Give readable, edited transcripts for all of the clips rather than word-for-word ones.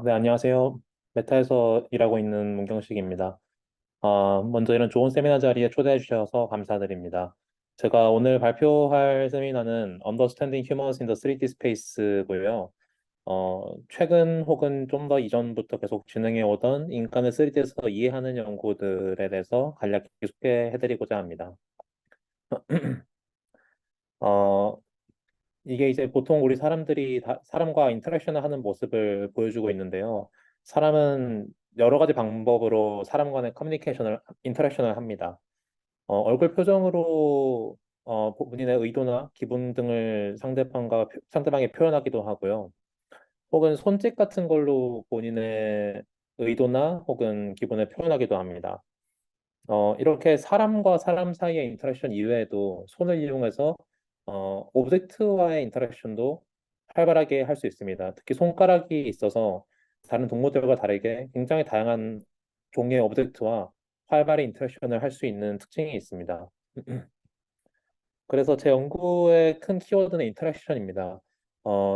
네, 안녕하세요. 메타에서 일하고 있는 문경식입니다. 먼저 이런 좋은 세미나 자리에 초대해 주셔서 감사드립니다. 제가 오늘 발표할 세미나는 Understanding Humans in the 3D Space고요. 최근 혹은 좀 더 이전부터 계속 진행해 오던 인간을 3D에서 이해하는 연구들에 대해서 간략히 소개해 드리고자 합니다. 어, 이게 이제 보통 우리 사람들이 사람과 인터랙션을 하는 모습을 보여주고 있는데요. 사람은 여러 가지 방법으로 사람 간의 인터랙션을 합니다. 얼굴 표정으로 본인의 의도나 기분 등을 상대방에 표현하기도 하고요. 혹은 손짓 같은 걸로 본인의 의도나 혹은 기분을 표현하기도 합니다. 이렇게 사람과 사람 사이의 인터랙션 이외에도 손을 이용해서 오브젝트와의 인터랙션도 활발하게 할 수 있습니다. 특히 손가락이 있어서 다른 동물들과 다르게 굉장히 다양한 종류의 오브젝트와 활발히 인터랙션을 할 수 있는 특징이 있습니다. 그래서 제 연구의 큰 키워드는 인터랙션입니다.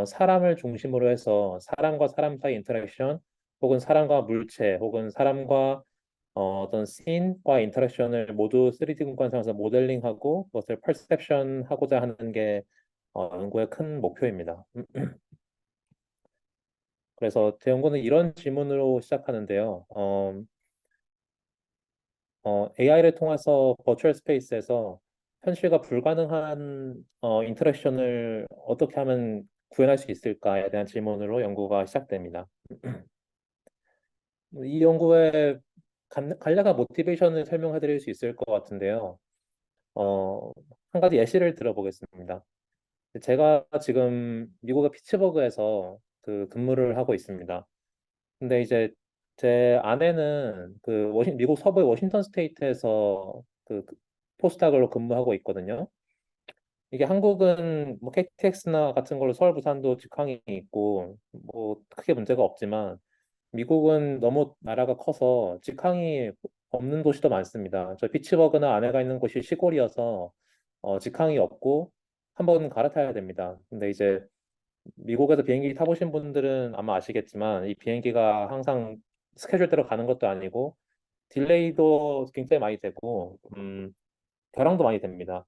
사람을 중심으로 해서 사람과 사람 사이 인터랙션, 혹은 사람과 물체, 혹은 사람과 어떤 씬과 인터랙션을 모두 3D 공간상에서 모델링하고 그것을 퍼셉션 하고자 하는 게 연구의 큰 목표입니다. 그래서 제 연구는 이런 질문으로 시작하는데요. AI를 통해서 버추얼 스페이스에서 현실과 불가능한 인터랙션을 어떻게 하면 구현할 수 있을까에 대한 질문으로 연구가 시작됩니다. 이 연구의 간략한 모티베이션을 설명해 드릴 수 있을 것 같은데요. 어, 한 가지 예시를 들어보겠습니다. 제가 지금 미국의 피츠버그에서 그 근무를 하고 있습니다. 근데 이제 제 아내는 미국 서부의 워싱턴 스테이트에서 포스닥으로 근무하고 있거든요. 이게 한국은 뭐 KTX나 같은 걸로 서울 부산도 직항이 있고 뭐 크게 문제가 없지만 미국은 너무 나라가 커서 직항이 없는 도시도 많습니다. 저 피츠버그나 아내가 있는 곳이 시골이어서 직항이 없고 한 번 갈아타야 됩니다. 근데 이제 미국에서 비행기 타보신 분들은 아마 아시겠지만 이 비행기가 항상 스케줄대로 가는 것도 아니고 딜레이도 굉장히 많이 되고 벼랑도 많이 됩니다.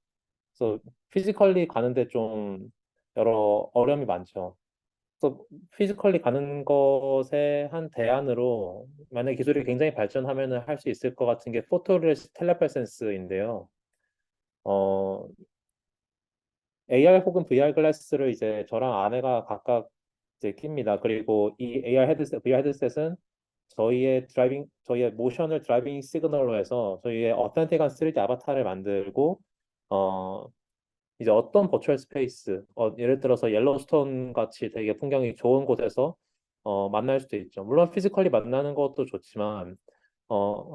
그래서 피지컬리 가는데 좀 여러 어려움이 많죠. 그래서 피지컬리 가는 것의 한 대안으로 만약 기술이 굉장히 발전하면 할 수 있을 것 같은 게 포토레스 텔레프레센스인데요. 어, AR 혹은 VR 글라스를 이제 저랑 아내가 각각 이제 낍니다. 그리고 이 VR 헤드셋은 저희의 모션을 드라이빙 시그널로 해서 저희의 어텐틱한 3D 아바타를 만들고 어, 이제 어떤 버추얼 스페이스, 예를 들어서 옐로스톤 같이 되게 풍경이 좋은 곳에서 만날 수도 있죠. 물론 피지컬리 만나는 것도 좋지만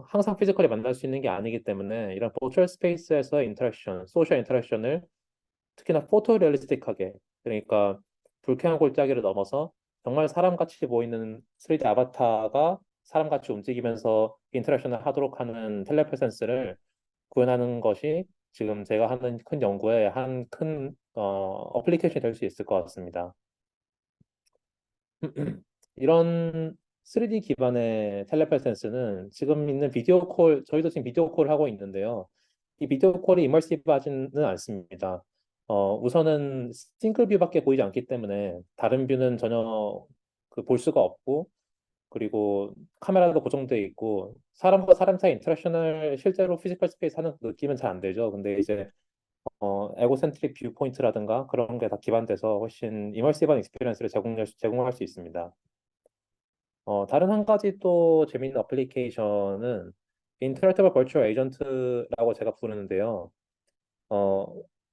항상 피지컬리 만날 수 있는 게 아니기 때문에 이런 버추얼 스페이스에서 소셜 인터랙션을 특히나 포토리얼리스틱하게, 그러니까 불쾌한 골짜기를 넘어서 정말 사람같이 보이는 3D 아바타가 사람같이 움직이면서 인터랙션을 하도록 하는 텔레프레센스를 구현하는 것이 지금 제가 하는 큰 연구의 한 큰 어플리케이션이 될 수 있을 것 같습니다. 이런 3D 기반의 텔레프레센스는 지금 있는 저희도 지금 비디오 콜을 하고 있는데요. 이 비디오 콜이 이머시브하지는 않습니다. 우선은 싱글 뷰밖에 보이지 않기 때문에 다른 뷰는 전혀 볼 수가 없고, 그리고 카메라도 고정되어 있고, 사람과 사람 사이 인터랙션을 실제로 피지컬 스페이스 하는 느낌은 잘 안 되죠. 근데 이제 에고센트릭 뷰 포인트라든가 그런 게 다 기반돼서 훨씬 이머시브한 익스피리언스를 제공할 수 있습니다. 다른 한 가지 또 재미있는 어플리케이션은 인터랙티브 버추얼 에이전트라고 제가 부르는데요. 어,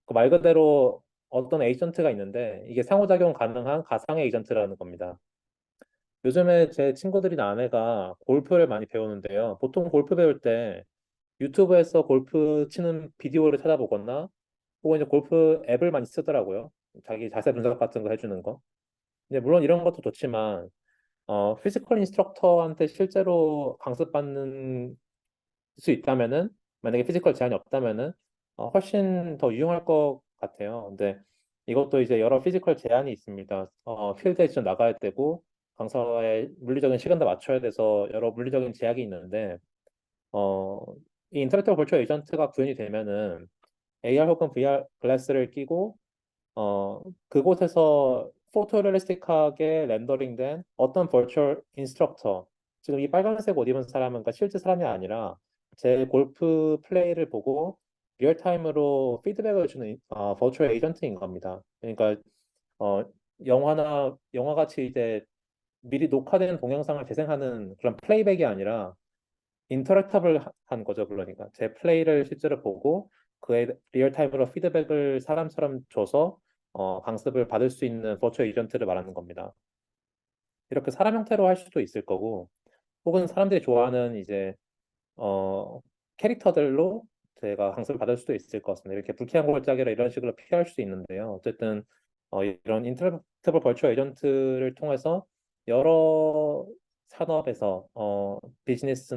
그 말 그대로 어떤 에이전트가 있는데 이게 상호작용 가능한 가상의 에이전트라는 겁니다. 요즘에 제 친구들이나 아내가 골프를 많이 배우는데요. 보통 골프 배울 때 유튜브에서 골프 치는 비디오를 찾아보거나 혹은 이제 골프 앱을 많이 쓰더라고요. 자기 자세 분석 같은 거 해주는 거. 근데 물론 이런 것도 좋지만 피지컬 인스트럭터한테 실제로 강습받는 수 있다면은, 만약에 피지컬 제한이 없다면은 훨씬 더 유용할 것 같아요. 근데 이것도 이제 여러 피지컬 제한이 있습니다. 필드에 직접 나가야 되고 강사의 물리적인 시간도 맞춰야 돼서 여러 물리적인 제약이 있는데 어, 이 인터랙티브 버추얼 에이전트가 구현이 되면은 AR 혹은 VR 글래스를 끼고 그곳에서 포토리얼리스틱하게 렌더링된 어떤 버추얼 인스트럭터, 지금 이 빨간색 옷 입은 사람은 그러니까 실제 사람이 아니라 제 골프 플레이를 보고 리얼타임으로 피드백을 주는 버추얼 에이전트인 겁니다. 그러니까 어, 영화같이 이제 미리 녹화된 동영상을 재생하는 그런 플레이백이 아니라 인터랙터블 한 거죠. 그러니까 제 플레이를 실제로 보고 그의 리얼타임으로 피드백을 사람처럼 줘서 강습을 받을 수 있는 버추얼 에이전트를 말하는 겁니다. 이렇게 사람 형태로 할 수도 있을 거고 혹은 사람들이 좋아하는 이제 캐릭터들로 제가 강습을 받을 수도 있을 것 같습니다. 이렇게 불쾌한 골짜기를 이런 식으로 피할 수 있는데요. 어쨌든 이런 인터랙티브 버추얼 에이전트를 통해서 여러 산업에서 비즈니스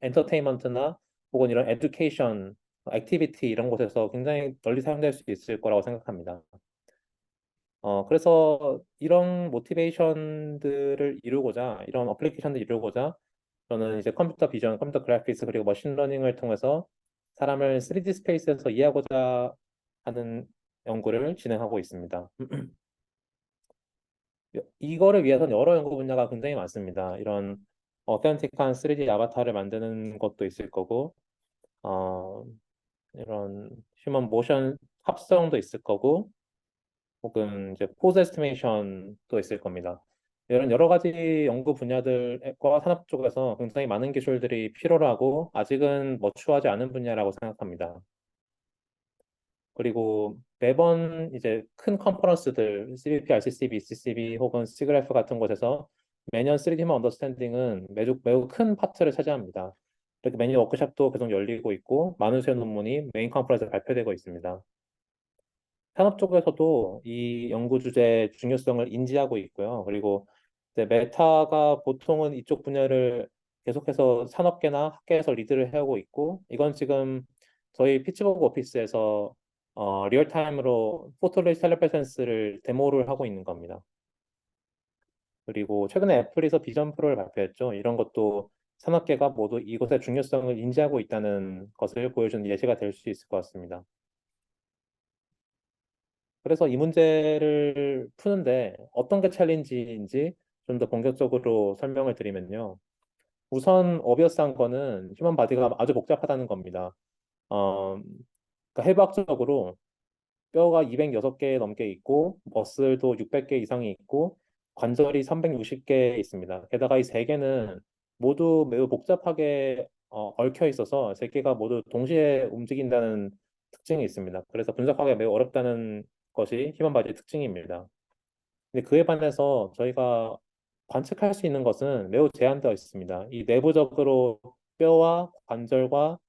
엔터테인먼트나 혹은 이런 에듀케이션 액티비티 이런 곳에서 굉장히 널리 사용될 수 있을 거라고 생각합니다. 그래서 이런 모티베이션들을 이루고자, 이런 어플리케이션들을 이루고자 저는 이제 컴퓨터 비전, 컴퓨터 그래픽스 그리고 머신러닝을 통해서 사람을 3D 스페이스에서 이해하고자 하는 연구를 진행하고 있습니다. 이거를 위해서는 여러 연구 분야가 굉장히 많습니다. 이런 어센틱한 3D 아바타를 만드는 것도 있을 거고, 어, 이런 휴먼 모션 합성도 있을 거고, 혹은 이제 포즈 에스티메이션도 있을 겁니다. 이런 여러 가지 연구 분야들과 산업 쪽에서 굉장히 많은 기술들이 필요로 하고 아직은 머추어하지 않은 분야라고 생각합니다. 그리고 매번 이제 큰 컨퍼런스들, CBP, RCCB, ECCB 혹은 시그래프 같은 곳에서 매년 3D 휴먼 언더스탠딩은 매우 큰 파트를 차지합니다. 이렇게 매년 워크숍도 계속 열리고 있고 많은 수의 논문이 메인 컨퍼런스에 발표되고 있습니다. 산업 쪽에서도 이 연구 주제의 중요성을 인지하고 있고요. 그리고 이제 메타가 보통은 이쪽 분야를 계속해서 산업계나 학계에서 리드를 해오고 있고, 이건 지금 저희 피츠버그 오피스에서 리얼타임으로 포토레이 텔레프레센스를 데모를 하고 있는 겁니다. 그리고 최근에 애플에서 비전 프로를 발표했죠. 이런 것도 산업계가 모두 이것의 중요성을 인지하고 있다는 것을 보여주는 예시가 될 수 있을 것 같습니다. 그래서 이 문제를 푸는데 어떤 게 챌린지인지 좀 더 본격적으로 설명을 드리면요. 우선 어비어스한 거는 휴먼 바디가 아주 복잡하다는 겁니다. 어, 그러니까 해부학적으로 뼈가 206개 넘게 있고 머슬도 600개 이상이 있고 관절이 360개 있습니다. 게다가 이 세 개는 모두 매우 복잡하게 얽혀 있어서 세 개가 모두 동시에 움직인다는 특징이 있습니다. 그래서 분석하기가 매우 어렵다는 것이 휴먼 바디의 특징입니다. 근데 그에 반해서 저희가 관측할 수 있는 것은 매우 제한되어 있습니다. 이 내부적으로 뼈와 관절과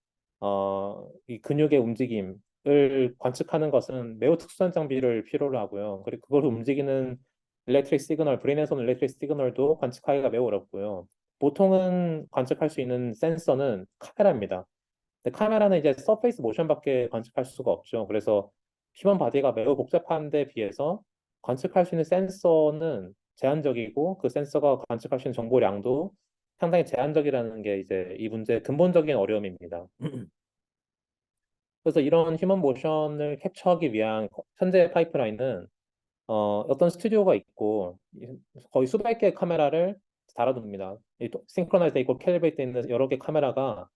이 근육의 움직임을 관측하는 것은 매우 특수한 장비를 필요로 하고요. 그리고 그걸 움직이는 일렉트릭 시그널, 브레인에서 오는 일렉트릭 시그널도 관측하기가 매우 어렵고요. 보통은 관측할 수 있는 센서는 카메라입니다. 근데 카메라는 이제 서페이스 모션밖에 관측할 수가 없죠. 그래서 휴먼 바디가 매우 복잡한 데 비해서 관측할 수 있는 센서는 제한적이고 그 센서가 관측할 수 있는 정보량도 상당히 제한적이라는 게 이제 이 문제의 근본적인 어려움입니다. 그래서 이런 휴먼 모션을 캡처하기 위한 현재 파이프라인은 어떤 스튜디오가 있고 거의 수백 개의 카메라를 달아둡니다. 싱크로나이즈 돼 있고 캘리브레이트 돼 있는 여러 개 카메라가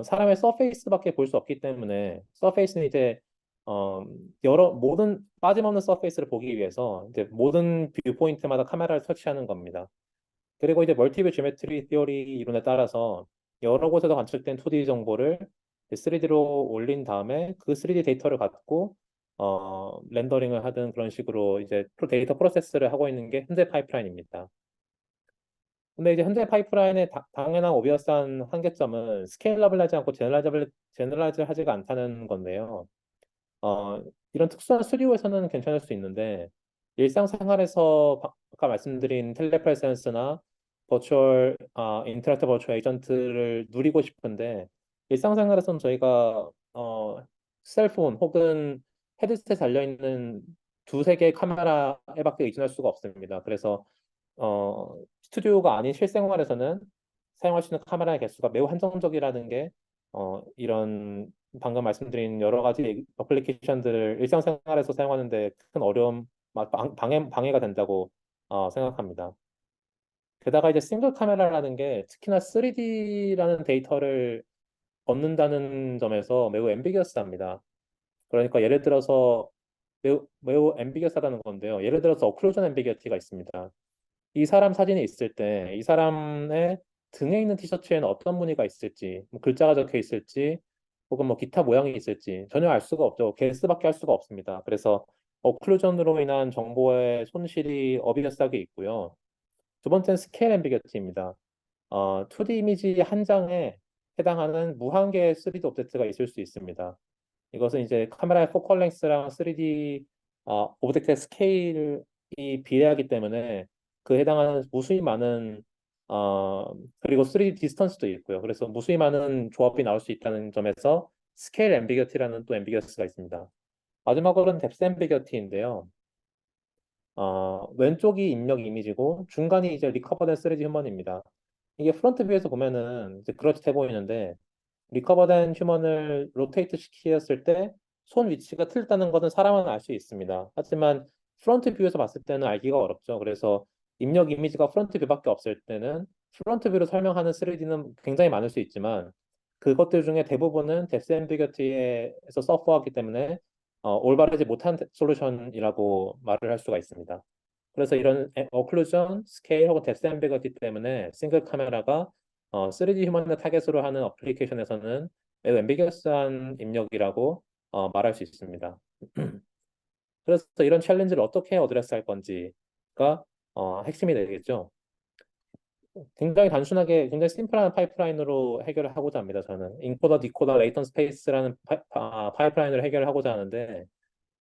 사람의 서페이스밖에 볼 수 없기 때문에 서페이스는 이제 어, 여러 모든 빠짐없는 서페이스를 보기 위해서 이제 모든 뷰 포인트마다 카메라를 설치하는 겁니다. 그리고 이제 멀티뷰 지오메트리 티어리 이론에 따라서 여러 곳에서 관측된 2D 정보를 3D로 올린 다음에 그 3D 데이터를 갖고 렌더링을 하든 그런 식으로 이제 데이터 프로세스를 하고 있는 게 현재 파이프라인입니다. 근데 이제 현재 파이프라인의 당연한 오비어스한 한계점은 스케일러블하지 않고 제너럴라이즈하지가 않다는 건데요. 이런 특수한 스튜디오에서는 괜찮을 수 있는데 일상생활에서 아까 말씀드린 텔레프레센스나 인터랙티브 버추얼 에이전트를 누리고 싶은데 일상생활에서는 저희가 셀폰 혹은 헤드셋에 달려있는 두세 개의 카메라에밖에 의존할 수가 없습니다. 그래서 스튜디오가 아닌 실생활에서는 사용할 수 있는 카메라의 개수가 매우 한정적이라는 게 이런 방금 말씀드린 여러 가지 어플리케이션들을 일상생활에서 사용하는데 큰 어려움, 방해가 된다고 생각합니다. 게다가 이제 싱글 카메라라는 게 특히나 3D라는 데이터를 얻는다는 점에서 매우 앰비겨스합니다. 그러니까 예를 들어서 매우 앰비겨스하다는 건데요. 예를 들어서 오클루전 앰비겨티가 있습니다. 이 사람 사진이 있을 때 이 사람의 등에 있는 티셔츠에는 어떤 무늬가 있을지, 뭐 글자가 적혀 있을지, 혹은 뭐 기타 모양이 있을지 전혀 알 수가 없죠. 개수밖에 할 수가 없습니다. 그래서 오클루전으로 인한 정보의 손실이 어비어스하게 있고요. 두 번째는 스케일 앰비겨티입니다. 2D 이미지 한 장에 해당하는 무한 개의 3D 오브젝트가 있을 수 있습니다. 이것은 이제 카메라의 포컬 랭스랑 3D 오브젝트의 스케일이 비례하기 때문에 그 해당하는 무수히 많은 그리고 3D 디스턴스도 있고요. 그래서 무수히 많은 조합이 나올 수 있다는 점에서 스케일 앰비겨티라는 또 앰비겨스가 있습니다. 마지막으로는 뎁스 앰비겨티인데요. 왼쪽이 입력 이미지고 중간이 이제 리커버된 3D 휴먼입니다. 이게 프론트 뷰에서 보면은 이제 그럴듯해 보이는데 리커버된 휴먼을 로테이트 시켰을 때 손 위치가 틀렸다는 것은 사람은 알 수 있습니다. 하지만 프론트 뷰에서 봤을 때는 알기가 어렵죠. 그래서 입력 이미지가 프론트 뷰밖에 없을 때는 프론트 뷰로 설명하는 3D는 굉장히 많을 수 있지만 그것들 중에 대부분은 뎁스 앰비거티에서 서퍼하기 때문에 올바르지 못한 솔루션이라고 말을 할 수가 있습니다. 그래서 이런 어클루전, 스케일 혹은 뎁스 앰비거티 때문에 싱글 카메라가 3D 휴먼을 타겟으로 하는 어플리케이션에서는 매우 앰비겨스한 입력이라고 말할 수 있습니다. 그래서 이런 챌린지를 어떻게 어드레스할 건지가 핵심이 되겠죠. 굉장히 단순하게 굉장히 심플한 파이프라인으로 해결을 하고자 합니다. 저는 인코더, 디코더, 레이턴 스페이스라는 파이프라인을 해결을 하고자 하는데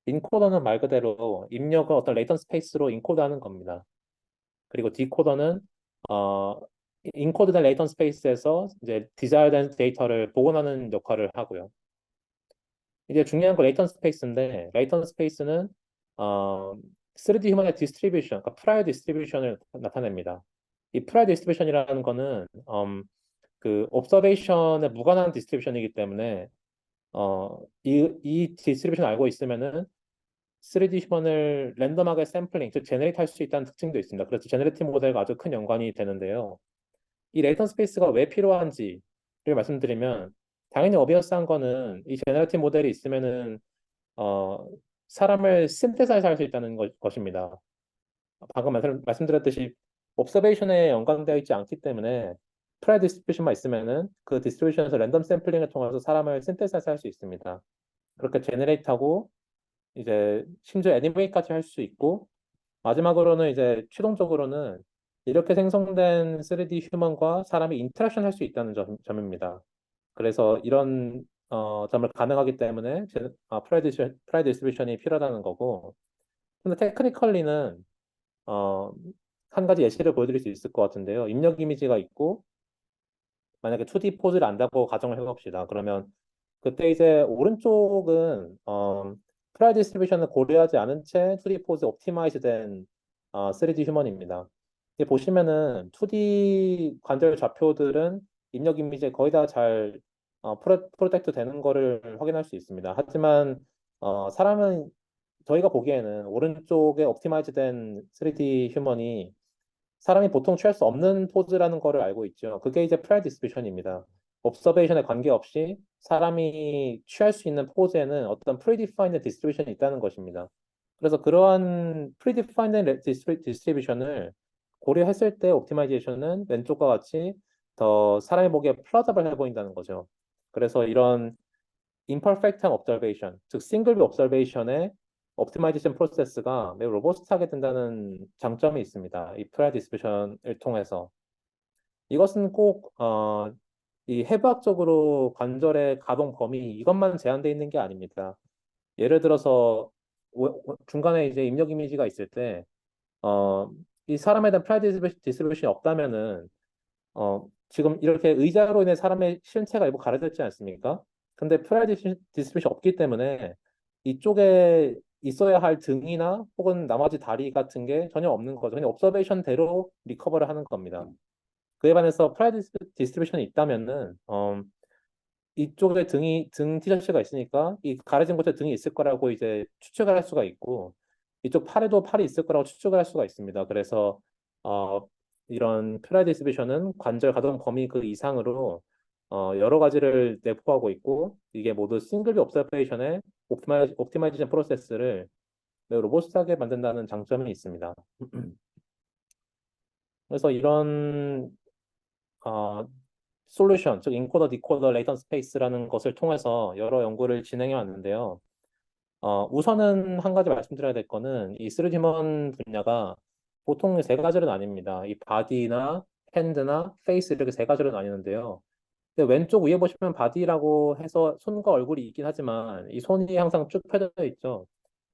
인코더는 말 그대로 입력을 어떤 레이턴 스페이스로 인코드하는 겁니다. 그리고 디코더는 어, 인코드된 레이턴 스페이스에서 이제 디자이어된 데이터를 복원하는 역할을 하고요. 이제 중요한 건 레이턴 스페이스인데 레이턴 스페이스는 어, 3D 휴먼의 디스트리뷰션, 그러니까 프라이어 디스트리뷰션을 나타냅니다. 이 프라이어 디스트리뷰션이라는 거는 그 옵서베이션에 무관한 디스트리뷰션이기 때문에 이 디스트리뷰션 알고 있으면은 3D 휴먼을 랜덤하게 샘플링, 즉 제네레이트 할 수 있다는 특징도 있습니다. 그래서 제네레이티브 모델과 아주 큰 연관이 되는데요. 이 레이턴 스페이스가 왜 필요한지를 말씀드리면 당연히 어비어스한 거는 이 제네레이티브 모델이 있으면은 어, 사람을 신테사이즈 할 수 있다는 것입니다. 방금 말씀드렸듯이 옵서베이션에 연관되어 있지 않기 때문에 프라이 디스트리뷰션만 있으면은 그 디스트리뷰션에서 랜덤 샘플링을 통해서 사람을 신테사이즈 할 수 있습니다. 그렇게 제네레이트하고 이제 심지어 애니메이트까지 할 수 있고 마지막으로는 이제 최종적으로는 이렇게 생성된 3D 휴먼과 사람이 인터랙션 할 수 있다는 점입니다. 그래서 이런 점을 가능하기 때문에 프라이 디스트리뷰션이 필요하다는 거고 근데 테크니컬리는 어, 한 가지 예시를 보여드릴 수 있을 것 같은데요. 입력 이미지가 있고 만약에 2D 포즈를 안다고 가정을 해봅시다. 그러면 그때 이제 오른쪽은 프라이 디스트리뷰션을 고려하지 않은 채 2D 포즈 옵티마이즈 된 3D 휴먼입니다. 이게 보시면은 2D 관절 좌표들은 입력 이미지에 거의 다 잘 프로텍트 되는 거를 확인할 수 있습니다. 하지만 사람은 저희가 보기에는 오른쪽에 옵티마이즈 된 3D 휴먼이 사람이 보통 취할 수 없는 포즈라는 거를 알고 있죠. 그게 이제 프라이 디스트리뷰션입니다. 옵서베이션에 관계없이 사람이 취할 수 있는 포즈에는 어떤 프리디파인드 디스트리뷰션이 있다는 것입니다. 그래서 그러한 프리디파인드 디스트리뷰션을 고려했을 때 옵티마이제이션은 왼쪽과 같이 더 사람이 보기에 플라자블해 보인다는 거죠. 그래서 이런 imperfect한 observation, 즉 싱글 observation의 옵티마이제이션 프로세스가 매우 로버스트하게 된다는 장점이 있습니다. 이 프라이 디스트리뷰션을 통해서 이것은 꼭 이 해부학적으로 관절의 가동 범위 이것만 제한되어 있는 게 아닙니다. 예를 들어서 중간에 이제 입력 이미지가 있을 때 이 사람에 대한 프라이 디스트리뷰션이 없다면은 지금 이렇게 의자로 인해 사람의 신체가 일부 가려졌지 않습니까? 근데 프라이 디스트리뷰션이 없기 때문에 이쪽에 있어야 할 등이나 혹은 나머지 다리 같은 게 전혀 없는 거죠. 그냥 옵저베이션대로 리커버를 하는 겁니다. 그에 반해서 프라이드 디스트리뷰션이 있다면은 이쪽에 등 티셔츠가 있으니까 이 가려진 곳에 등이 있을 거라고 이제 추측을 할 수가 있고 이쪽 팔에도 팔이 있을 거라고 추측을 할 수가 있습니다. 그래서 어, 이런 프라이드 디스트리뷰션은 관절 가동 범위 그 이상으로 여러 가지를 내포하고 있고 이게 모두 싱글 옵저베이션의 옵티마이제이션 프로세스를 매우 로버스트하게 만든다는 장점이 있습니다. 그래서 이런 어, 솔루션, 즉 인코더, 디코더, 레이턴 스페이스라는 것을 통해서 여러 연구를 진행해 왔는데요. 우선은 한 가지 말씀드려야 될 거는 이 3D먼 분야가 보통 세 가지로 나뉩니다. 이 바디나 핸드나 페이스 이렇게 세 가지로 나뉘는데요. 근데 왼쪽 위에 보시면 바디라고 해서 손과 얼굴이 있긴 하지만 이 손이 항상 쭉 펴져 있죠.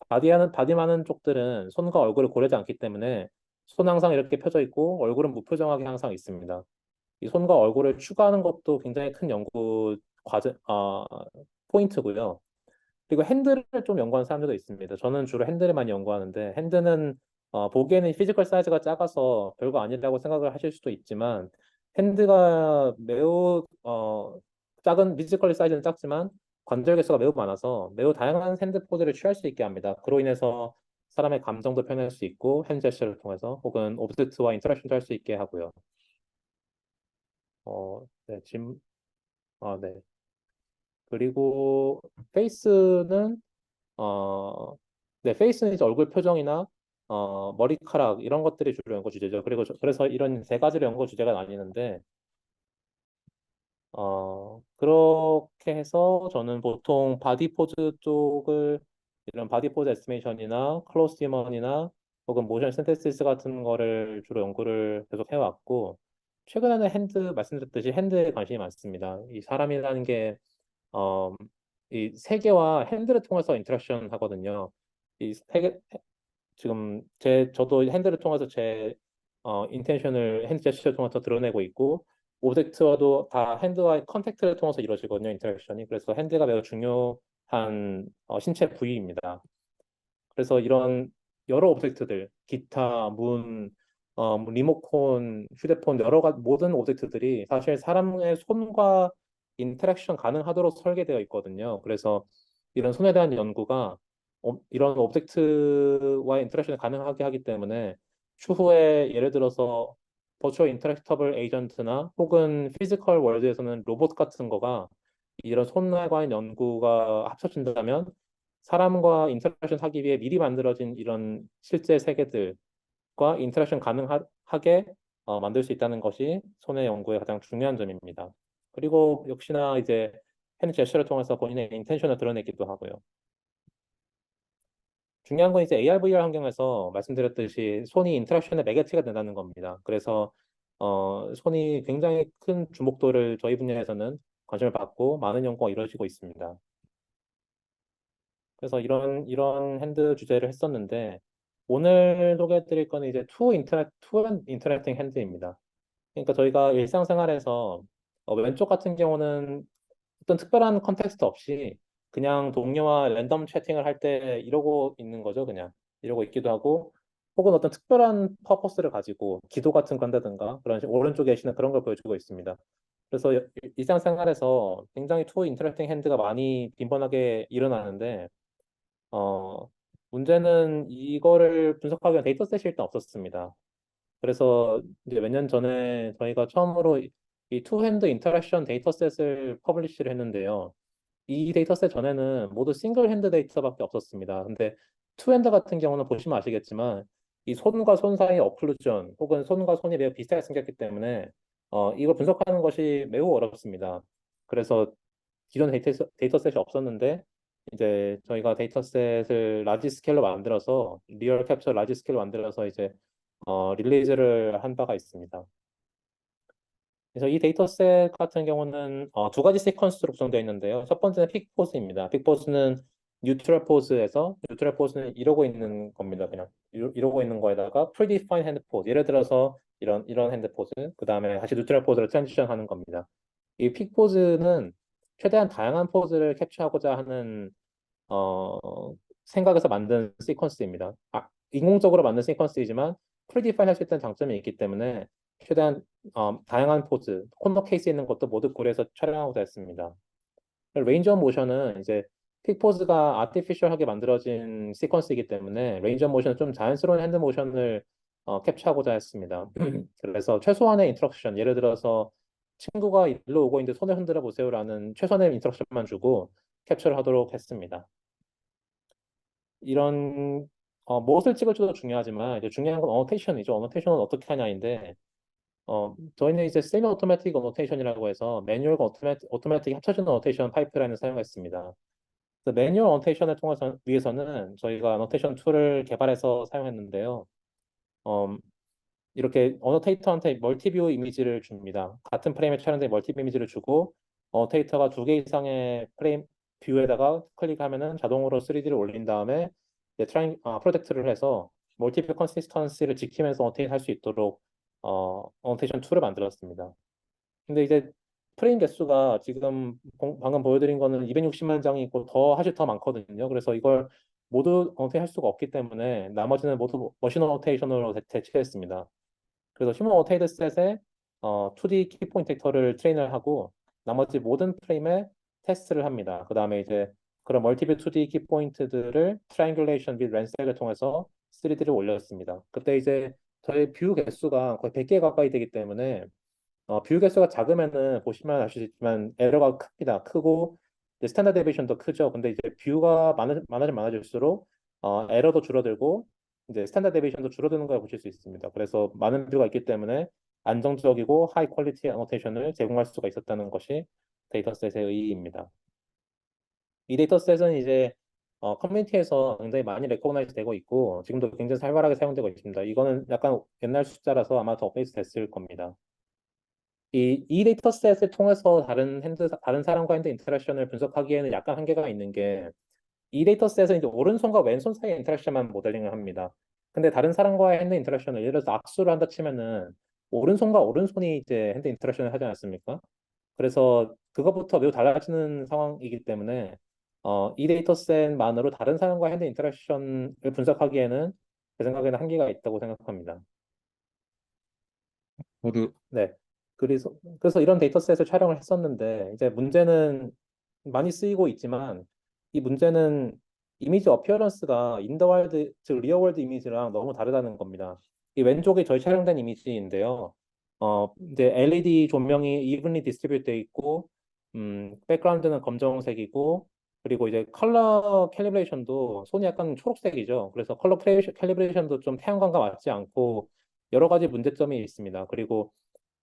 바디 많은 쪽들은 손과 얼굴을 고르지 않기 때문에 손 항상 이렇게 펴져 있고 얼굴은 무표정하게 항상 있습니다. 이 손과 얼굴을 추가하는 것도 굉장히 큰 연구 포인트고요. 그리고 핸들을 좀 연구하는 사람들도 있습니다. 저는 주로 핸들을 많이 연구하는데 핸드는 보기에는 피지컬 사이즈가 작아서 별거 아니라고 생각을 하실 수도 있지만 핸드가 매우 작은 피지컬 사이즈는 작지만 관절 개수가 매우 많아서 매우 다양한 핸드 포즈를 취할 수 있게 합니다. 그로 인해서 사람의 감정도 표현할 수 있고 핸드 제스처를 통해서 혹은 오브젝트와 인터랙션도 할 수 있게 하고요. 네, 네. 그리고 페이스는 네, 페이스는 이제 얼굴 표정이나 머리카락 이런 것들이 주로 연구 주제죠. 그리고 그래서 이런 세 가지로 연구 주제가 나뉘는데 그렇게 해서 저는 보통 바디 포즈 쪽을 이런 바디 포즈 에스티메이션이나 클로스 디먼이나 혹은 모션 신테시스 같은 거를 주로 연구를 계속 해왔고 최근에는 핸드 말씀드렸듯이 핸드에 관심이 많습니다. 이 사람이라는 게 어, 이 세계와 핸들을 통해서 인터랙션 하거든요. 이 세계 지금 저도 핸들을 통해서 제 인텐션을 핸드 제스처를 통해서 드러내고 있고 오브젝트와도 다 핸드와의 컨택트를 통해서 이루어지거든요, 인터랙션이. 그래서 핸드가 매우 중요한 신체 부위입니다. 그래서 이런 여러 오브젝트들, 기타, 뭐 리모컨, 휴대폰 여러 가지 모든 오브젝트들이 사실 사람의 손과 인터랙션 가능하도록 설계되어 있거든요. 그래서 이런 손에 대한 연구가 이런 오브젝트와의 인터랙션이 가능하게 하기 때문에 추후에 예를 들어서 버추얼 인터랙터블 에이전트나 혹은 피지컬 월드에서는 로봇 같은 거가 이런 손에 관한 연구가 합쳐진다면 사람과 인터랙션 하기 위해 미리 만들어진 이런 실제 세계들과 인터랙션 가능하게 만들 수 있다는 것이 손의 연구의 가장 중요한 점입니다. 그리고 역시나 이제 핸드 제스처를 통해서 본인의 인텐션을 드러내기도 하고요. 중요한 건 이제 AR, VR 환경에서 말씀드렸듯이 손이 인터랙션의 매개체가 된다는 겁니다. 그래서 손이 굉장히 큰 주목도를 저희 분야에서는 관심을 받고 많은 연구가 이루어지고 있습니다. 그래서 이런 핸드 주제를 했었는데 오늘 소개해드릴 거는 이제 투 인터랙팅 핸드입니다. 그러니까 저희가 일상생활에서 왼쪽 같은 경우는 어떤 특별한 컨텍스트 없이 그냥 동료와 랜덤 채팅을 할 때 이러고 있는 거죠, 그냥 이러고 있기도 하고 혹은 어떤 특별한 퍼포스를 가지고 기도 같은 거 한다든가 그런 오른쪽에 계시는 그런 걸 보여주고 있습니다. 그래서 일상생활에서 굉장히 투 인터랙팅 핸드가 많이 빈번하게 일어나는데 어, 문제는 이거를 분석하기 위한 데이터셋이 일단 없었습니다. 그래서 이제 몇 년 전에 저희가 처음으로 이 투핸드 인터랙션 데이터셋을 퍼블리시를 했는데요. 이 데이터셋 전에는 모두 싱글 핸드 데이터밖에 없었습니다. 근데 투핸드 같은 경우는 보시면 아시겠지만 이 손과 손 사이의 어클루전 혹은 손과 손이 매우 비슷하게 생겼기 때문에 이걸 분석하는 것이 매우 어렵습니다. 그래서 기존 데이터셋이 없었는데 이제 저희가 데이터셋을 라지 스케일로 만들어서 리얼 캡처 라지 스케일로 만들어서 이제 릴리즈를 한 바가 있습니다. 그래서 이 데이터셋 같은 경우는 두 가지 시퀀스로 구성되어 있는데요. 첫 번째는 픽포즈입니다. 픽포즈는 뉴트럴 포즈는 이러고 있는 겁니다. 그냥 이러고 있는 거에다가 predefined hand pose. 예를 들어서 이런 핸드 포즈. 그 다음에 다시 뉴트럴 포즈로 트랜지션 하는 겁니다. 이 픽포즈는 최대한 다양한 포즈를 캡처하고자 하는 어, 생각해서 만든 시퀀스입니다. 인공적으로 만든 시퀀스이지만 프리디파인 할 수 있다는 장점이 있기 때문에 최대한 다양한 포즈, 코너 케이스 있는 것도 모두 고려해서 촬영하고자 했습니다. 레인지 오브 모션은 이제 픽 포즈가 아티피셜하게 만들어진 시퀀스이기 때문에 레인지 오브 모션은 좀 자연스러운 핸드 모션을 캡처하고자 했습니다. 그래서 최소한의 인터럭션, 예를 들어서 친구가 일로 오고 있는데 손을 흔들어 보세요라는 최소한의 인터럭션만 주고 캡처를 하도록 했습니다. 이런 무엇을 찍을지도 중요하지만 이제 중요한 건 어노테이션이죠. 어노테이션은 어떻게 하냐인데 저희는 이제 세미 오토매틱 어노테이션이라고 해서 매뉴얼과 오토매틱 합쳐진 어노테이션 파이프라인을 사용했습니다. 매뉴얼 어노테이션을 통해서 위해서는 저희가 어노테이션 툴을 개발해서 사용했는데요. 어, 이렇게 어노테이터한테 멀티뷰 이미지를 줍니다. 같은 프레임에 촬영된 멀티뷰 이미지를 주고 어노테이터가 두 개 이상의 프레임 뷰에다가 클릭하면은 자동으로 3D를 올린 다음에 프로젝트를 해서 멀티뷰 컨시스턴시를 지키면서 어노테이트 할 수 있도록 어노테이션 툴을 만들었습니다. 근데 이제 프레임 개수가 지금 방금 보여드린 거는 260만 장이 있고 사실 더 많거든요. 그래서 이걸 모두 어노테이트 할 수가 없기 때문에 나머지는 모두 머신 어노테이션으로 대체했습니다. 그래서 휴먼 어노테이드 셋에 2D 키포인트 벡터를 트레인을 하고 나머지 모든 프레임에 테스트를 합니다. 그 다음에 이제 그런 멀티뷰 2D 키포인트들을 트라이앵귤레이션 및 렌색을 통해서 3D를 올렸습니다. 그때 이제 저희 뷰 개수가 거의 100개 가까이 되기 때문에 뷰 개수가 작으면은 보시면 아시겠지만 에러가 큽니다. 크고 이제 스탠다드 데비에이션도 크죠. 근데 이제 뷰가 많아질수록 에러도 줄어들고 이제 스탠다드 데비에이션도 줄어드는 걸 보실 수 있습니다. 그래서 많은 뷰가 있기 때문에 안정적이고 하이 퀄리티 애노테이션을 제공할 수가 있었다는 것이 데이터셋의 의의입니다. 이 데이터셋은 이제 커뮤니티에서 굉장히 많이 레코그나이즈 되고 있고 지금도 굉장히 활발하게 사용되고 있습니다. 이거는 약간 옛날 숫자라서 아마 더 업데이트 됐을 겁니다. 이 데이터셋을 통해서 다른 사람과 핸드 인터랙션을 분석하기에는 약간 한계가 있는 게, 이 데이터셋은 이제 오른손과 왼손 사이의 인터랙션만 모델링을 합니다. 근데 다른 사람과의 핸드 인터랙션을 예를 들어서 악수를 한다 치면은 오른손과 오른손이 이제 핸드 인터랙션을 하지 않습니까? 그래서 그것부터 매우 달라지는 상황이기 때문에 이 데이터셋만으로 다른 사람과 핸드 인터랙션을 분석하기에는 제 생각에는 한계가 있다고 생각합니다. 모두 네. 그래서 이런 데이터셋을 촬영을 했었는데, 이제 문제는 많이 쓰이고 있지만, 이 문제는 이미지 어피어런스가 인더월드, 즉 리어월드 이미지랑 너무 다르다는 겁니다. 이 왼쪽이 저희 촬영된 이미지인데요. 이제 LED 조명이 이븐리 디스트리뷰트 돼 있고, 백그라운드는 검정색이고, 그리고 이제 컬러 캘리브레이션도 손이 약간 초록색이죠. 그래서 컬러 캘리브레이션도 좀 태양광과 맞지 않고 여러 가지 문제점이 있습니다. 그리고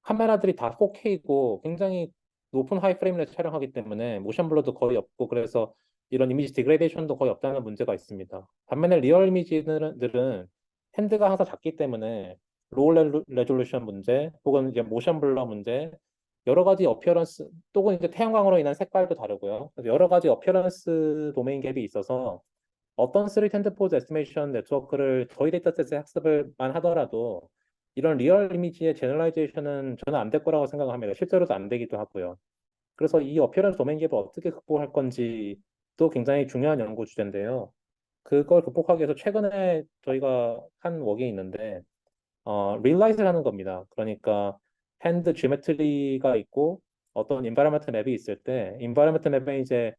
카메라들이 다 4K고 굉장히 높은 하이 프레임을 촬영하기 때문에 모션 블러도 거의 없고 그래서 이런 이미지 디그레이션도 거의 없다는 문제가 있습니다. 반면에 리얼 이미지들은 핸드가 항상 작기 때문에 로우 레졸루션 문제 혹은 이제 모션 블러 문제 여러 가지 어피어런스 또는 이제 태양광으로 인한 색깔도 다르고요. 그래서 여러 가지 어피어런스 도메인 갭이 있어서 어떤 3D 핸드 포즈 에스티메이션 네트워크를 저희 데이터셋에 학습을만 하더라도 이런 리얼 이미지의 제너라이제이션은 저는 안 될 거라고 생각합니다. 실제로도 안 되기도 하고요. 그래서 이 어피어런스 도메인 갭을 어떻게 극복할 건지도 굉장히 중요한 연구 주제인데요. 그걸 극복하기 위해서 최근에 저희가 한 웍이 있는데 릴라이트를 하는 겁니다. 그러니까 핸드 지오메트리가 있고 어떤 인바이러먼트 맵이 있을 때 인바이러먼트 맵에 이제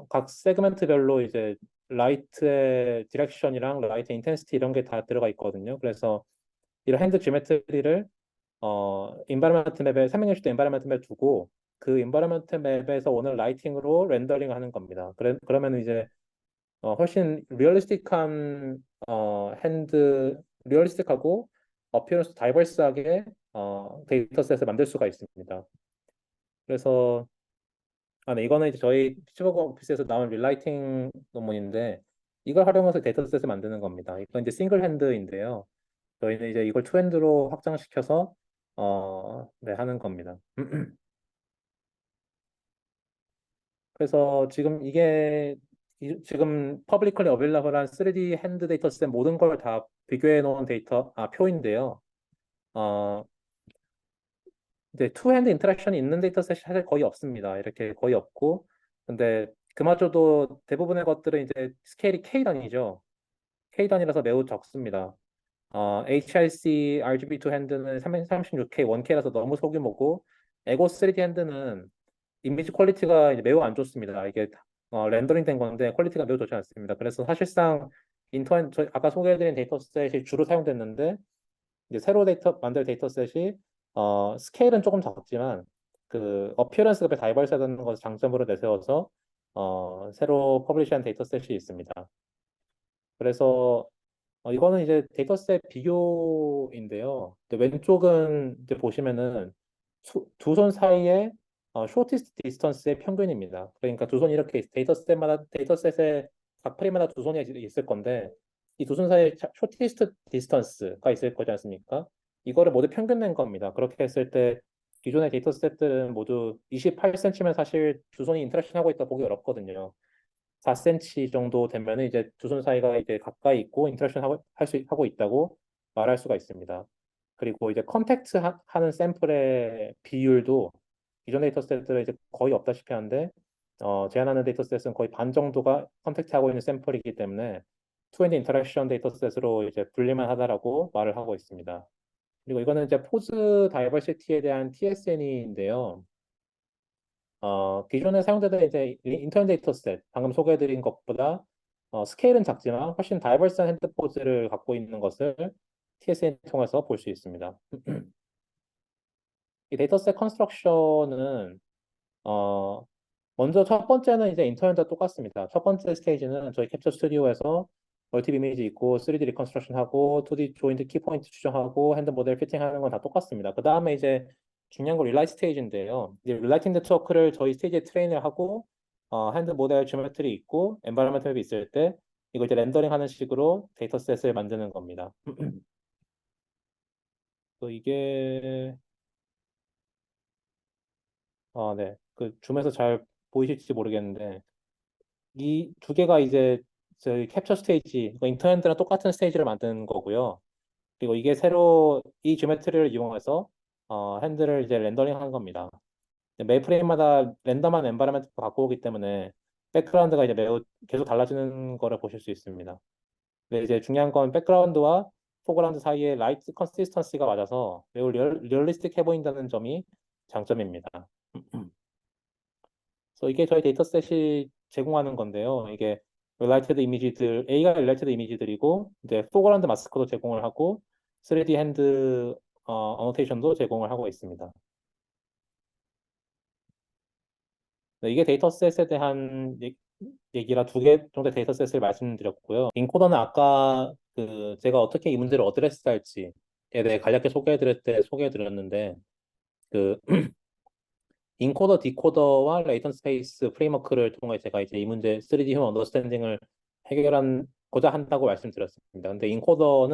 각 세그멘트별로 이제 라이트의 디렉션이랑 라이트 인텐시티 이런 게 다 들어가 있거든요. 그래서 이런 핸드 지오메트리를 인바이러먼트 맵에 360도 인바이러먼트 맵 두고 그 인바이러먼트 맵에서 오는 라이팅으로 렌더링 하는 겁니다. 그러면 이제 훨씬 리얼리스틱하고 어피어런스 다이버스하게 데이터셋을 만들 수가 있습니다. 그래서 네, 이거는 이제 저희 피치버그 오피스에서 나온 릴라이팅 논문인데 이걸 활용해서 데이터셋을 만드는 겁니다. 이건 이제 싱글 핸드인데요. 저희는 이제 이걸 투 핸드로 확장시켜서 네, 하는 겁니다. 그래서 지금 지금 퍼블리컬리 어베일러블한 3D 핸드 데이터셋 모든 걸 다 비교해 놓은 표인데요. 어, 이제 투 핸드 인터랙션이 있는 데이터셋이 사실 거의 없습니다. 이렇게 거의 없고, 근데 그마저도 대부분의 것들은 이제 스케일이 K 단위죠. K 단위라서 매우 적습니다. HRC RGB2 핸드는 336K, 1K라서 너무 소규모고, 에고 3D 핸드는 이미지 퀄리티가 이제 매우 안 좋습니다. 이게 렌더링 된 건데 퀄리티가 매우 좋지 않습니다. 그래서 사실상 아까 소개해드린 데이터셋이 주로 사용됐는데, 이제 새로 만들 데이터셋이 스케일은 조금 작지만 그 어피어런스가 다이버시하다는 것을 장점으로 내세워서 새로 퍼블리시한 데이터셋이 있습니다. 그래서 이거는 이제 데이터셋 비교인데요. 근데 왼쪽은 이제 보시면은 두 손 사이에 shortest distance의 평균입니다. 그러니까 두 손이 이렇게 데이터셋에 각 프레임마다 두 손이 있을 건데 이 두 손 사이에 shortest distance가 있을 거지 않습니까? 이거를 모두 평균 낸 겁니다. 그렇게 했을 때 기존의 데이터셋들은 모두 28cm면 사실 두 손이 인터랙션 하고 있다 보기 어렵거든요. 4cm 정도 되면은 이제 두 손 사이가 이제 가까이 있고 인터랙션 하고 있다고 말할 수가 있습니다. 그리고 이제 컨택트 하는 샘플의 비율도 기존 데이터셋들은 이제 거의 없다시피 하는데 제한하는 데이터셋은 거의 반 정도가 컨택트하고 있는 샘플이기 때문에 투엔드 인터랙션 데이터셋으로 이제 분리만 하다라고 말을 하고 있습니다. 그리고 이거는 이제 포즈 다이버시티에 대한 TSN인데요. 기존에 사용되던 이제 인터넷 데이터셋, 방금 소개해드린 것보다 스케일은 작지만 훨씬 다이버스한 핸드포즈를 갖고 있는 것을 TSN 통해서 볼 수 있습니다. 이 데이터셋 컨스트럭션은 어, 먼저 첫 번째는 이제 인터넷과 똑같습니다. 첫 번째 스테이지는 저희 캡처 스튜디오에서 멀티 이미지 있고 3D 리컨스트럭션 하고 2D 조인트 키포인트 추정하고 핸드 모델 피팅하는 건 다 똑같습니다. 그 다음에 이제 중요한 건 릴라이트 스테이지인데요. 이제 릴라이팅 네트워크를 저희 스테이지에 트레인을 하고 핸드 모델 지오메트리 있고 엔바이러먼트 맵이 있을 때 이걸 이제 렌더링 하는 식으로 데이터셋을 만드는 겁니다. 또 이게 네. 그 줌에서 잘 보이실지 모르겠는데 이 두 개가 이제 저희 캡처 스테이지, 인터넷이랑 똑같은 스테이지를 만드는 거고요. 그리고 이게 새로 이 지오메트리를 이용해서 핸들을 이제 렌더링 하는 겁니다. 매 프레임마다 랜덤한 엔바이러먼트를 갖고 오기 때문에 백그라운드가 이제 매우 계속 달라지는 거를 보실 수 있습니다. 근데 이제 중요한 건 백그라운드와 포그라운드 사이에 라이트 컨시스턴시가 맞아서 매우 리얼리스틱해 보인다는 점이 장점입니다. 그래서 이게 저희 데이터셋이 제공하는 건데요. 이게 A가 릴레이티드 이미지들이고 이제 포그라운드 마스크도 제공을 하고 3D 핸드 어노테이션도 제공을 하고 있습니다. 네, 이게 데이터셋에 대한 얘기라 두 개 정도의 데이터셋을 말씀드렸고요. 인코더는 아까 그 제가 어떻게 이 문제를 어드레스 할지에 대해 간략히 소개해드릴 때 소개해드렸는데 그 인코더, 디코더와 레이턴 스페이스 프레임워크를 통해 제가 이제 이 문제 3D 휴먼 언더스탠딩을 해결하고자 한다고 말씀드렸습니다. 근데 인코더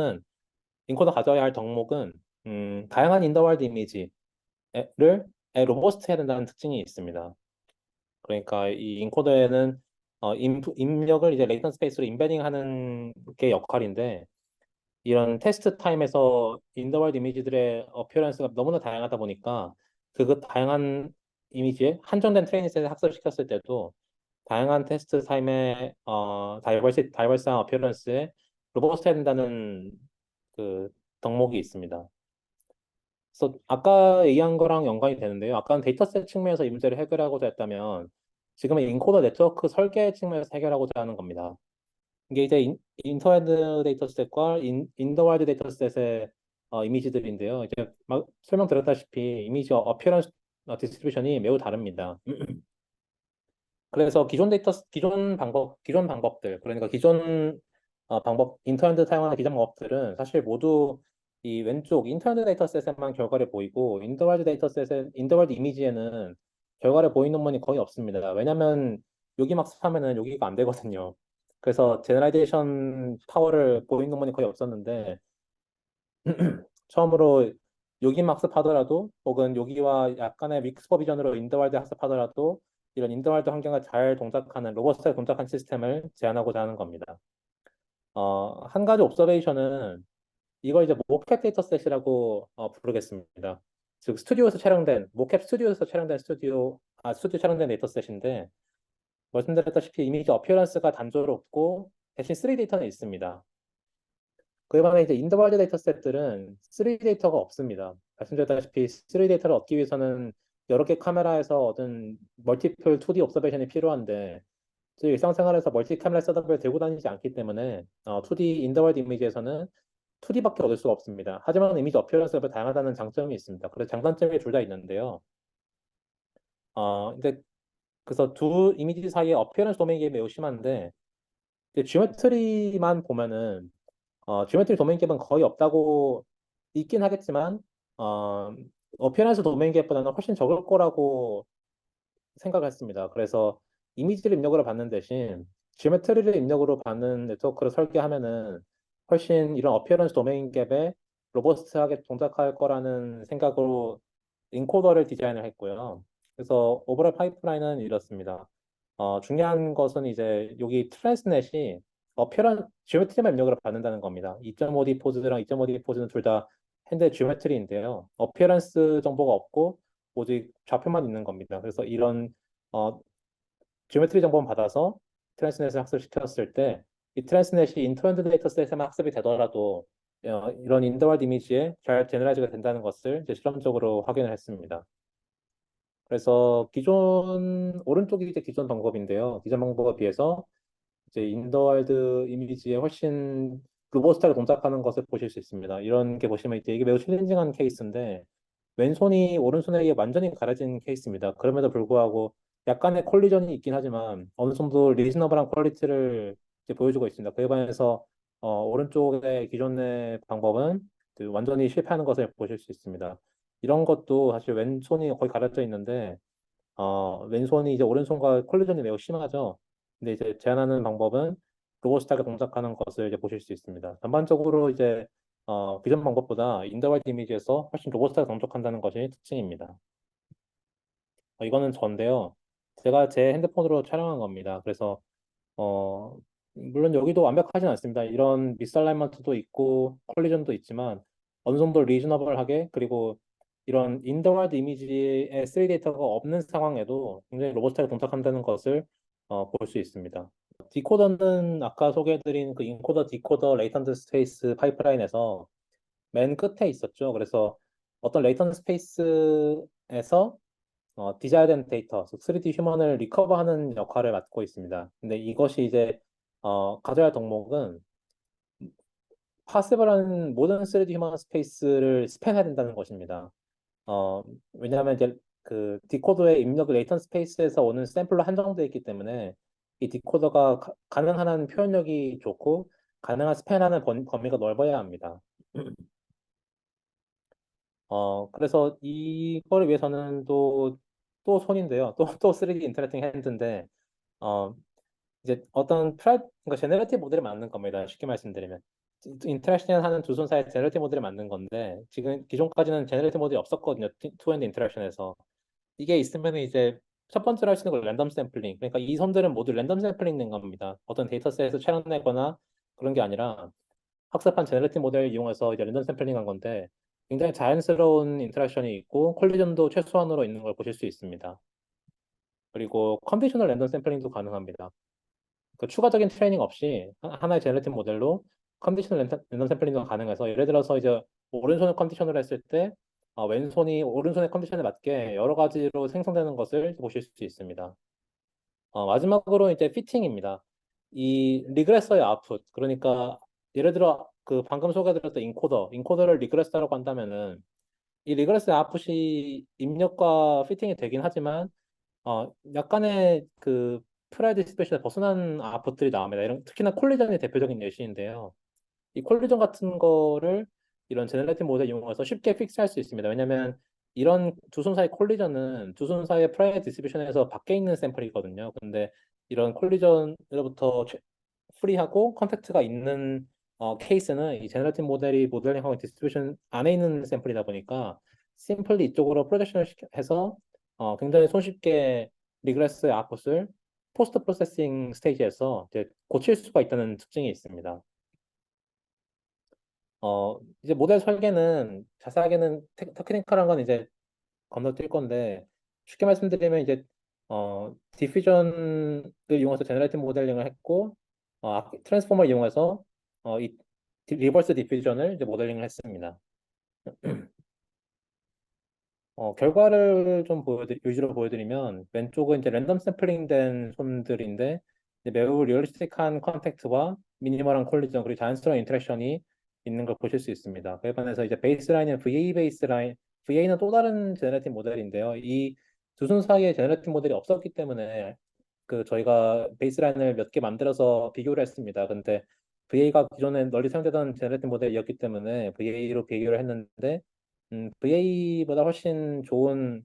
가져야 할 덕목은 다양한 인더월드 이미지를 로버스트 해야 된다는 특징이 있습니다. 그러니까 이 인코더에는 입력을 이제 레이턴 스페이스로 인베딩하는 게 역할인데 이런 테스트 타임에서 인더월드 이미지들의 어피어런스가 너무나 다양하다 보니까 그 다양한 이미지에 한정된 트레이닝셋을 학습시켰을 때도 다양한 테스트 타임에 다이버스한 어피어런스에 로버스트 해야 된다는 그 덕목이 있습니다. 그래서 아까 얘기한 거랑 연관이 되는데요. 아까는 데이터셋 측면에서 이 문제를 해결하고자 했다면 지금은 인코더 네트워크 설계 측면에서 해결하고자 하는 겁니다. 이게 이제 인터헤드 데이터셋과 인더와이드 데이터셋의 이미지들인데요. 이제 막 설명드렸다시피 이미지 어피어런스 디스트리뷰션이 매우 다릅니다. 그래서 기존 방법들, 그러니까 기존 인터넷 사용하는 기존 방법들은 사실 모두 이 왼쪽 인터넷 데이터셋에만 결과를 보이고 인더월드 이미지에는 결과를 보이는 논문이 거의 없습니다. 왜냐하면 여기 막 하면은 여기가 안 되거든요. 그래서 제너라이제이션 파워를 보이는 논문이 거의 없었는데 처음으로 요긴 학습하더라도 혹은 여기와 약간의 믹스 버비전으로 인더월드 학습하더라도 이런 인더월드 환경을 잘 동작하는 로버스트하게 동작한 시스템을 제안하고자 하는 겁니다. 한 가지 옵서베이션은 이걸 이제 모캡 데이터셋이라고 부르겠습니다. 즉 스튜디오에서 촬영된 모캡 스튜디오에서 촬영된 스튜디오 촬영된 데이터셋인데 말씀드렸다시피 이미지 어피어런스가 단조롭고 대신 3D 데이터는 있습니다. 그에 반해 이제 인더와이드 데이터 셋들은 3D 데이터가 없습니다. 말씀드렸다시피 3D 데이터를 얻기 위해서는 여러 개 카메라에서 얻은 멀티플 2D 옵서베이션이 필요한데 저희 일상생활에서 멀티 카메라 셋업을 들고 다니지 않기 때문에 2D 인더월드 이미지에서는 2D밖에 얻을 수가 없습니다. 하지만 이미지 어피어런스가 다양하다는 장점이 있습니다. 그래서 장단점이 둘 다 있는데요. 근데 그래서 두 이미지 사이의 어피어런스 도메인이 매우 심한데 지오메트리만 보면은 지오메트리 도메인 갭은 거의 없다고 있긴 하겠지만 어피어런스 도메인 갭보다는 훨씬 적을 거라고 생각했습니다. 그래서 이미지를 입력으로 받는 대신 지오메트리를 입력으로 받는 네트워크를 설계하면은 훨씬 이런 어피어런스 도메인 갭에 로버스트하게 동작할 거라는 생각으로 인코더를 디자인을 했고요. 그래서 오버롤 파이프라인은 이렇습니다. 중요한 것은 이제 여기 트랜스넷이 지오메트리만 입력을 받는다는 겁니다. 2.5D 포즈랑 2.5D 포즈는 둘 다 핸드 지오메트리인데요. 어피어런스 정보가 없고 오직 좌표만 있는 겁니다. 그래서 이런 어, 지오메트리 정보만 받아서 트랜스넷을 학습시켰을 때 이 트랜스넷이 인트로엔드 데이터셋에만 학습이 되더라도 이런 인더월드 이미지에 잘 제너라이즈가 된다는 것을 이제 실험적으로 확인을 했습니다. 그래서 오른쪽이 이제 기존 방법인데요. 기존 방법에 비해서 이제 인더월드 이미지에 훨씬 로버스트하게 동작하는 것을 보실 수 있습니다. 이런 게 보시면 이제 이게 매우 챌린징한 케이스인데 왼손이 오른손에게 완전히 가려진 케이스입니다. 그럼에도 불구하고 약간의 콜리전이 있긴 하지만 어느 정도 리즈너블한 퀄리티를 이제 보여주고 있습니다. 그에 반해서 오른쪽의 기존의 방법은 그 완전히 실패하는 것을 보실 수 있습니다. 이런 것도 사실 왼손이 거의 가려져 있는데 왼손이 이제 오른손과 콜리전이 매우 심하죠. 근데 이제 제한하는 방법은 로봇스타가 동작하는 것을 이제 보실 수 있습니다. 전반적으로 이제 기존 방법보다 인더월드 이미지에서 훨씬 로봇스타가 동작한다는 것이 특징입니다. 이거는 저인데요. 제가 제 핸드폰으로 촬영한 겁니다. 그래서 물론 여기도 완벽하진 않습니다. 이런 미스알라이먼트도 있고 콜리전도 있지만 어느 정도 리즈너블하게 그리고 이런 인더월드 이미지의 3D 데이터가 없는 상황에도 굉장히 로봇스타일 동작한다는 것을 볼 수 있습니다. 디코더는 아까 소개해드린 그 인코더, 디코더, 레이턴트 스페이스 파이프라인에서 맨 끝에 있었죠. 그래서 어떤 레이턴트 스페이스에서 디자이어된 데이터, 3D 휴먼을 리커버하는 역할을 맡고 있습니다. 근데 이것이 이제 가져야 할 덕목은 파세블한 모든 3D 휴먼 스페이스를 스팬해야 된다는 것입니다. 왜냐하면 이제 그 디코더의 입력 레이턴 스페이스에서 오는 샘플로 한정되어 있기 때문에 이 디코더가 가능한 한 표현력이 좋고 가능한 스팬하는 범위가 넓어야 합니다. 그래서 이걸 위해서는 또 손인데요. 또 3D 인터랙팅 핸드인데, 어, 이제 그러니까 제너레이티브 모델을 만든 겁니다. 쉽게 말씀드리면. 인터랙션 하는 두 손 사이에 제너레이티브 모델을 만든 건데, 지금 기존까지는 제너레이티브 모델이 없었거든요. 투핸드 인터랙션에서. 이게 있으면 이제 첫 번째로 할 수 있는 건 랜덤 샘플링. 그러니까 이 섬들은 모두 랜덤 샘플링 된 겁니다. 어떤 데이터셋에서 촬영내거나 그런 게 아니라 학습한 제너레이티브 모델을 이용해서 이제 랜덤 샘플링 한 건데 굉장히 자연스러운 인터랙션이 있고 콜리전도 최소한으로 있는 걸 보실 수 있습니다. 그리고 컨디셔널 랜덤 샘플링도 가능합니다. 그 추가적인 트레이닝 없이 하나의 제너레이티브 모델로 컨디셔널 랜덤 샘플링도 가능해서 예를 들어서 이제 오른손을 컨디션을 했을 때 왼손이 오른손의 컨디션에 맞게 여러 가지로 생성되는 것을 보실 수 있습니다. 마지막으로 이제 피팅입니다. 이 리그레서의 아웃풋, 그러니까 예를 들어 그 방금 소개해드렸던 인코더를 리그레서라고 한다면은 이 리그레서의 아웃풋이 입력과 피팅이 되긴 하지만 약간의 그 프라이드 디스패션에 벗어난 아웃풋들이 나옵니다. 특히나 콜리전이 대표적인 예시인데요. 이 콜리전 같은 거를 이런 제너레이티브 모델 이용해서 쉽게 픽스할 수 있습니다. 왜냐하면 이런 두 손 사이 콜리전은 두 손 사이의 프라이어 디스트리뷰션에서 밖에 있는 샘플이거든요. 근데 이런 콜리전으로부터 프리하고 컨택트가 있는 케이스는 이 제너레이티브 모델이 모델링하고 디스트리뷰션 안에 있는 샘플이다 보니까 심플리 이쪽으로 프로젝션을 해서 굉장히 손쉽게 리그레스의 아웃풋을 포스트 프로세싱 스테이지에서 이제 고칠 수가 있다는 특징이 있습니다. 이제 모델 설계는 자세하게는 테크니컬한 건 이제 건너뛸 건데 쉽게 말씀드리면 이제 디퓨전을 이용해서 제너레이티브 모델링을 했고, 트랜스포머를 이용해서 이 리버스 디퓨전을 이제 모델링을 했습니다. 결과를 좀 위주로 보여드리면, 왼쪽은 이제 랜덤 샘플링된 손들인데, 이제 매우 리얼리스틱한 컨택트와 미니멀한 콜리전, 그리고 자연스러운 인터랙션이 있는 걸 보실 수 있습니다. 그에 반해서 이제 베이스라인은 VA 베이스라인, VA는 또 다른 제너레이티브 모델인데요. 이 두 손 사이에 제너레이티브 모델이 없었기 때문에 저희가 베이스라인을 몇 개 만들어서 비교를 했습니다. 근데 VA가 기존에 널리 사용되던 제너레이티브 모델이었기 때문에 VA로 비교를 했는데 VA보다 훨씬 좋은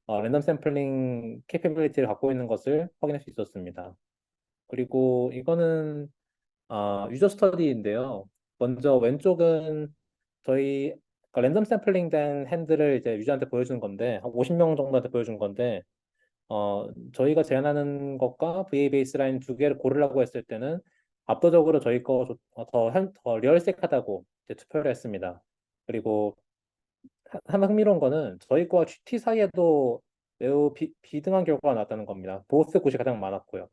랜덤 샘플링 캐퍼빌리티를 갖고 있는 것을 확인할 수 있었습니다. 그리고 이거는 유저 스터디인데요. 먼저 왼쪽은 저희 랜덤 샘플링 된 핸들을 이제 유저한테 보여주는 건데 한 50명 정도한테 보여준 건데 저희가 제안하는 것과 VA 베이스라인 두 개를 고르라고 했을 때는 압도적으로 저희 더 리얼스틱하다고 이제 투표를 했습니다. 그리고 하나 흥미로운 거는 저희 거와 GT 사이에도 매우 비등한 결과가 나왔다는 겁니다. 보스 굿이 가장 많았고요.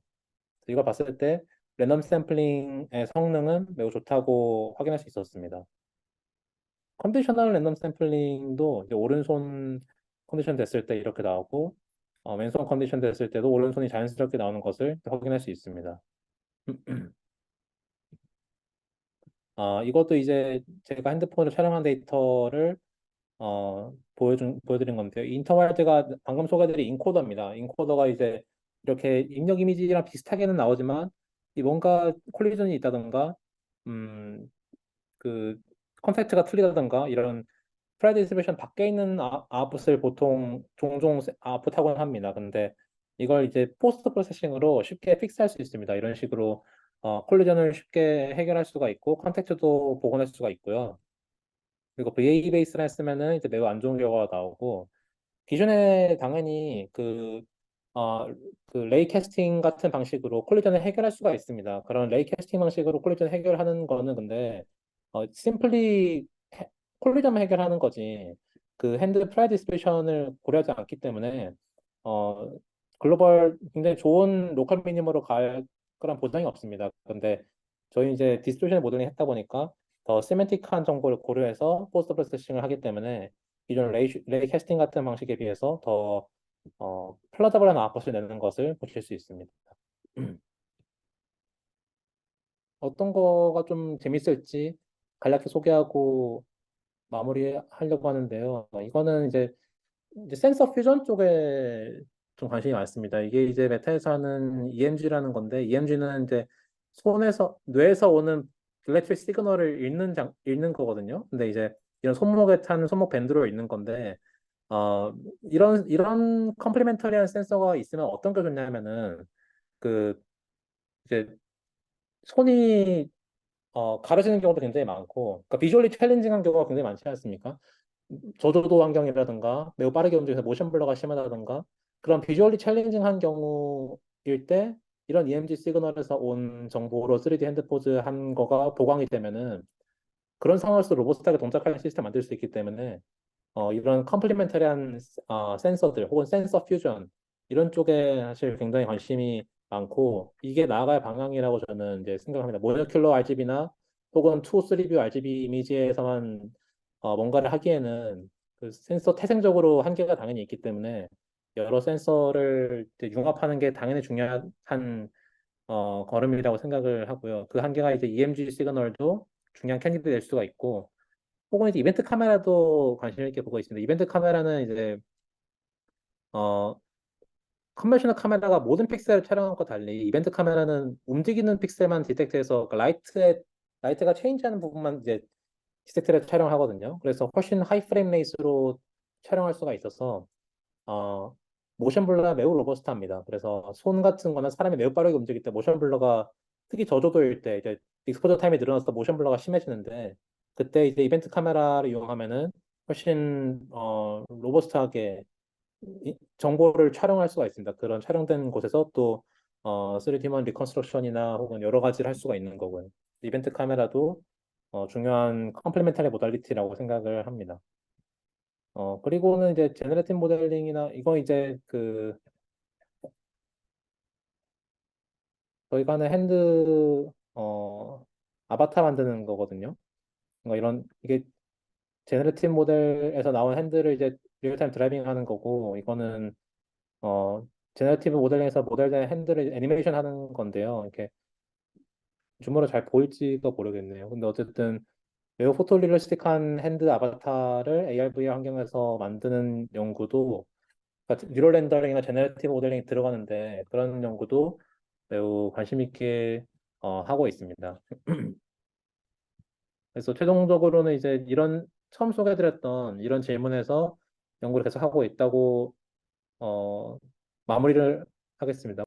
이걸 봤을 때 랜덤 샘플링의 성능은 매우 좋다고 확인할 수 있었습니다. 컨디셔널 랜덤 샘플링도 이제 오른손 컨디션 됐을 때 이렇게 나오고 왼손 컨디션 됐을 때도 오른손이 자연스럽게 나오는 것을 확인할 수 있습니다. 이것도 이제 제가 핸드폰으로 촬영한 데이터를 보여드린 건데요. 인터와일드가 방금 소개드린 인코더입니다. 인코더가 이제 이렇게 입력 이미지랑 비슷하게는 나오지만 이 뭔가 콜리전이 있다던가 음, 그 컨택트가 틀리다던가 이런 프라이디스트리뷰션 밖에 있는 아웃풋을 보통 종종 아웃풋하곤 합니다. 근데 이걸 이제 포스트 프로세싱으로 쉽게 픽스할 수 있습니다. 이런 식으로 콜리전을 쉽게 해결할 수가 있고 컨택트도 복원할 수가 있고요. 그리고 VA 베이스를 했으면은 이제 매우 안 좋은 결과가 나오고 기존에 당연히 어, 그 레이 캐스팅 같은 방식으로 콜리전을 해결할 수가 있습니다. 그런 레이 캐스팅 방식으로 콜리전 해결하는 거는 근데 심플리 콜리전 해결하는 거지 그 핸드 프라이 디스트리뷰션을 고려하지 않기 때문에 어, 글로벌 굉장히 좋은 로컬 미니멈으로 갈 그런 보장이 없습니다. 근데 저희 이제 디스트리뷰션 모델링 했다 보니까 더 세멘틱한 정보를 고려해서 포스트 프로세싱을 하기 때문에 기존 레이 캐스팅 같은 방식에 비해서 더 플러더블한 아웃풋을 내는 것을 보실 수 있습니다. 어떤 거가 좀 재밌을지 간략히 소개하고 마무리하려고 하는데요. 이거는 이제 센서 퓨전 쪽에 좀 관심이 많습니다. 이게 이제 메타에서 하는 EMG라는 건데, EMG는 이제 뇌에서 오는 일렉트릭 시그널을 읽는 거거든요. 근데 이제 이런 손목에 탄 손목 밴드로 읽는 건데, 이런 컴플리멘터리한 센서가 있으면 어떤 게 좋냐면은, 그, 이제 손이 가려지는 경우도 굉장히 많고, 그러니까 비주얼리 챌린징한 경우가 굉장히 많지 않습니까? 저조도 환경이라든가 매우 빠르게 움직여서 모션 블러가 심하다든가 그런 비주얼리 챌린징한 경우일 때 이런 EMG 시그널에서 온 정보로 3D 핸드포즈 한 거가 보강이 되면은 그런 상황에서 로보트하게 동작하는 시스템 만들 수 있기 때문에 이런 컴플리멘터리한 센서들 혹은 센서 퓨전 이런 쪽에 사실 굉장히 관심이 많고 이게 나아갈 방향이라고 저는 이제 생각합니다. 모lecular RGB나 혹은 2, 3뷰 RGB 이미지에서만 뭔가를 하기에는 그 센서 태생적으로 한계가 당연히 있기 때문에 여러 센서를 이제 융합하는 게 당연히 중요한 걸음이라고 생각을 하고요. 그 한계가 이제 EMG 시그널도 중요한 캔디드 될 수가 있고 혹은 이제 이벤트 카메라도 관심 있게 보고 있습니다. 이벤트 카메라는 이제 어 컨벤셔널 카메라가 모든 픽셀을 촬영한 것과 달리 이벤트 카메라는 움직이는 픽셀만 디텍트해서 그 라이트가 체인지하는 부분만 이제 디텍트해서 촬영하거든요. 그래서 훨씬 하이 프레임 레이스로 촬영할 수가 있어서 어 모션 블러가 매우 로버스트합니다. 그래서 손 같은 거나 사람이 매우 빠르게 움직일 때 모션 블러가 특히 저조도일 때 이제 익스포저 타임이 늘어나서 모션 블러가 심해지는데 그때 이제 이벤트 카메라를 이용하면은 훨씬 로버스트하게 정보를 촬영할 수가 있습니다. 그런 촬영된 곳에서 또 3D만 리컨스트럭션이나 혹은 여러 가지를 할 수가 있는 거고요. 이벤트 카메라도 중요한 컴플리멘터리 모달리티라고 생각을 합니다. 그리고는 이제 제너레티브 모델링이나 이거 이제 저희가 하는 핸드 아바타 만드는 거거든요. 뭔가 이런 이게 제너레티브 모델에서 나온 핸들을 이제 리얼타임 드라이빙 하는 거고 이거는 어 제너레티브 모델링에서 모델된 핸들을 애니메이션 하는 건데요. 이렇게 줌으로 잘 보일지가 모르겠네요. 근데 어쨌든 매우 포토리얼리스틱한 핸드 아바타를 AR, VR 환경에서 만드는 연구도 그러니까 뉴럴 렌더링이나 제너레티브 모델링이 들어가는데 그런 연구도 매우 관심 있게 하고 있습니다. 그래서 최종적으로는 이제 이런 처음 소개해드렸던 이런 질문에서 연구를 계속 하고 있다고 어, 마무리를 하겠습니다.